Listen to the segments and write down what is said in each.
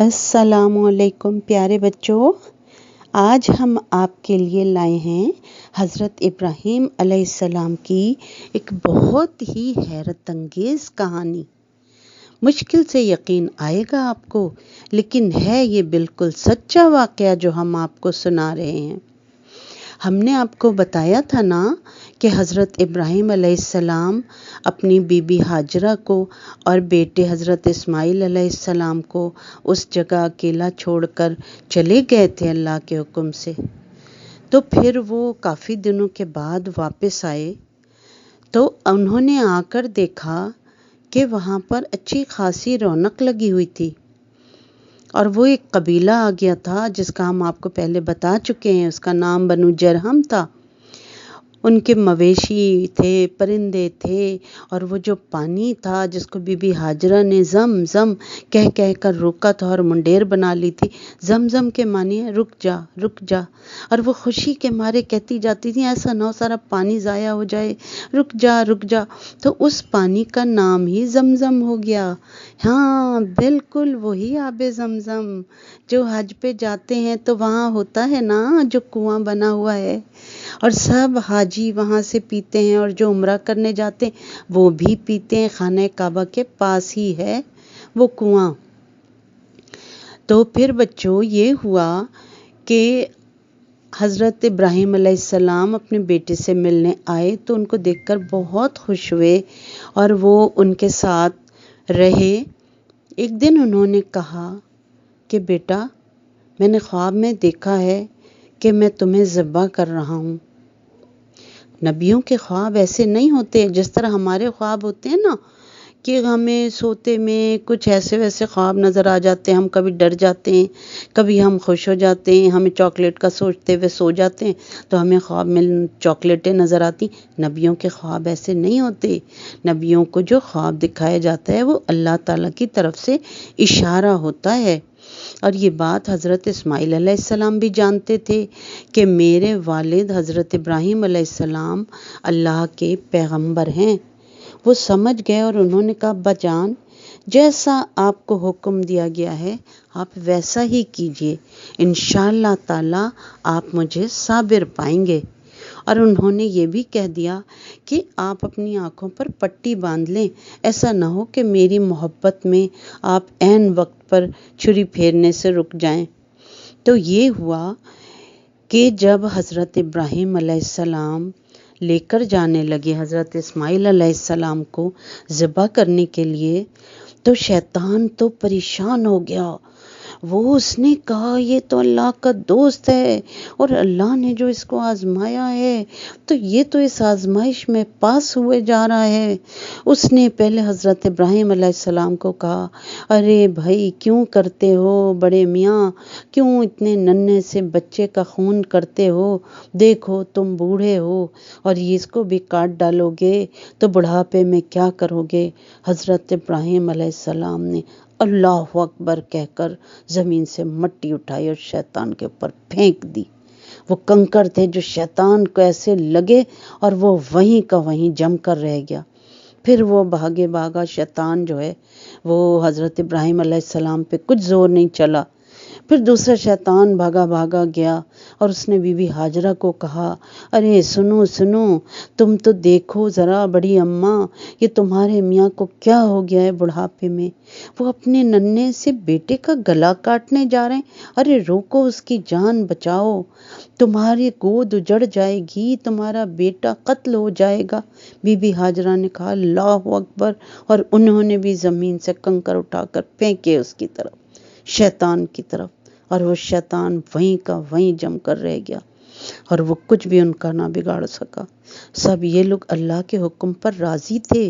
السلام علیکم پیارے بچوں، آج ہم آپ کے لیے لائے ہیں حضرت ابراہیم علیہ السلام کی ایک بہت ہی حیرت انگیز کہانی۔ مشکل سے یقین آئے گا آپ کو، لیکن ہے یہ بالکل سچا واقعہ جو ہم آپ کو سنا رہے ہیں۔ ہم نے آپ کو بتایا تھا نا کہ حضرت ابراہیم علیہ السلام اپنی بی بی ہاجرہ کو اور بیٹے حضرت اسماعیل علیہ السلام کو اس جگہ اکیلا چھوڑ کر چلے گئے تھے اللہ کے حکم سے۔ تو پھر وہ کافی دنوں کے بعد واپس آئے تو انہوں نے آ کر دیکھا کہ وہاں پر اچھی خاصی رونق لگی ہوئی تھی، اور وہ ایک قبیلہ آ گیا تھا جس کا ہم آپ کو پہلے بتا چکے ہیں۔ اس کا نام بنو جرہم تھا۔ ان کے مویشی تھے، پرندے تھے، اور وہ جو پانی تھا جس کو بی بی ہاجرہ نے زم زم کہہ کہہ کر روکا تھا اور منڈیر بنا لی تھی۔ زم زم کے معنی ہے رک جا رک جا، اور وہ خوشی کے مارے کہتی جاتی تھی ایسا نہ ہو سارا پانی ضائع ہو جائے، رک جا رک جا۔ تو اس پانی کا نام ہی زمزم ہو گیا۔ ہاں بالکل وہی آب زمزم جو حج پہ جاتے ہیں تو وہاں ہوتا ہے نا جو کنواں بنا ہوا ہے، اور سب حاجی وہاں سے پیتے ہیں، اور جو عمرہ کرنے جاتے ہیں وہ بھی پیتے ہیں۔ خانہ کعبہ کے پاس ہی ہے وہ کنواں۔ تو پھر بچوں یہ ہوا کہ حضرت ابراہیم علیہ السلام اپنے بیٹے سے ملنے آئے تو ان کو دیکھ کر بہت خوش ہوئے اور وہ ان کے ساتھ رہے۔ ایک دن انہوں نے کہا کہ بیٹا، میں نے خواب میں دیکھا ہے کہ میں تمہیں ذبح کر رہا ہوں۔ نبیوں کے خواب ایسے نہیں ہوتے جس طرح ہمارے خواب ہوتے ہیں نا، کہ ہمیں سوتے میں کچھ ایسے ویسے خواب نظر آ جاتے ہیں، ہم کبھی ڈر جاتے ہیں، کبھی ہم خوش ہو جاتے ہیں، ہمیں چاکلیٹ کا سوچتے ہوئے سو جاتے ہیں تو ہمیں خواب میں چاکلیٹیں نظر آتی۔ نبیوں کے خواب ایسے نہیں ہوتے۔ نبیوں کو جو خواب دکھایا جاتا ہے وہ اللہ تعالیٰ کی طرف سے اشارہ ہوتا ہے۔ اور یہ بات حضرت اسماعیل علیہ السلام بھی جانتے تھے کہ میرے والد حضرت ابراہیم علیہ السلام اللہ کے پیغمبر ہیں۔ وہ سمجھ گئے اور انہوں نے کہا ابا جان، جیسا آپ کو حکم دیا گیا ہے آپ ویسا ہی کیجئے، انشاءاللہ تعالی آپ مجھے صابر پائیں گے۔ اور انہوں نے یہ بھی کہہ دیا کہ آپ اپنی آنکھوں پر پٹی باندھ لیں، ایسا نہ ہو کہ میری محبت میں آپ عین وقت پر چھری پھیرنے سے رک جائیں۔ تو یہ ہوا کہ جب حضرت ابراہیم علیہ السلام لے کر جانے لگے حضرت اسماعیل علیہ السلام کو ذبح کرنے کے لیے، تو شیطان تو پریشان ہو گیا۔ اس نے کہا یہ تو اللہ کا دوست ہے، اور اللہ نے جو اس کو آزمایا ہے تو یہ تو اس آزمائش میں پاس ہوئے جا رہا ہے۔ اس نے پہلے حضرت ابراہیم علیہ السلام کو کہا ارے بھائی کیوں کرتے ہو بڑے میاں، کیوں اتنے ننھے سے بچے کا خون کرتے ہو؟ دیکھو تم بوڑھے ہو اور اس کو بھی کاٹ ڈالو گے تو بڑھاپے میں کیا کرو گے؟ حضرت ابراہیم علیہ السلام نے اللہ اکبر کہہ کر زمین سے مٹی اٹھائی اور شیطان کے اوپر پھینک دی۔ وہ کنکر تھے جو شیطان کو ایسے لگے اور وہ وہیں کا وہیں جم کر رہ گیا۔ پھر وہ بھاگا شیطان جو ہے وہ حضرت ابراہیم علیہ السلام پہ کچھ زور نہیں چلا۔ پھر دوسرا شیطان بھاگا گیا اور اس نے بی بی ہاجرہ کو کہا ارے سنو سنو، تم تو دیکھو ذرا بڑی اماں، یہ تمہارے میاں کو کیا ہو گیا ہے بڑھاپے میں، وہ اپنے ننھے سے بیٹے کا گلا کاٹنے جا رہے ہیں۔ ارے روکو، اس کی جان بچاؤ، تمہاری گود اجڑ جائے گی، تمہارا بیٹا قتل ہو جائے گا۔ بی بی ہاجرہ نے کہا اللہ اکبر، اور انہوں نے بھی زمین سے کنکر اٹھا کر پھینکے اس کی طرف، شیطان کی طرف، اور وہ شیطان وہیں کا وہیں جم کر رہ گیا اور وہ کچھ بھی ان کا نہ بگاڑ سکا۔ سب یہ لوگ اللہ کے حکم پر راضی تھے۔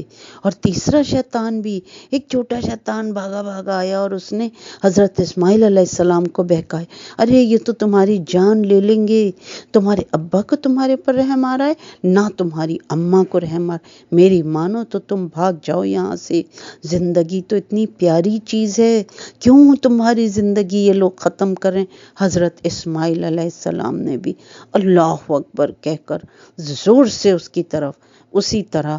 اور تیسرا شیطان بھی، ایک چھوٹا شیطان بھاگا آیا اور اس نے حضرت اسماعیل علیہ السلام کو بہکایا ارے یہ تو تمہاری جان لے لیں گے، تمہارے ابا کو تمہارے پر رحم آ رہا ہے نہ تمہاری اماں کو رحم آ رہا ہے، میری مانو تو تم بھاگ جاؤ یہاں سے، زندگی تو اتنی پیاری چیز ہے، کیوں تمہاری زندگی یہ لوگ ختم کریں؟ حضرت اسماعیل علیہ السلام نے بھی اللہ اکبر کہہ کر زور سے اس کی طرف اسی طرح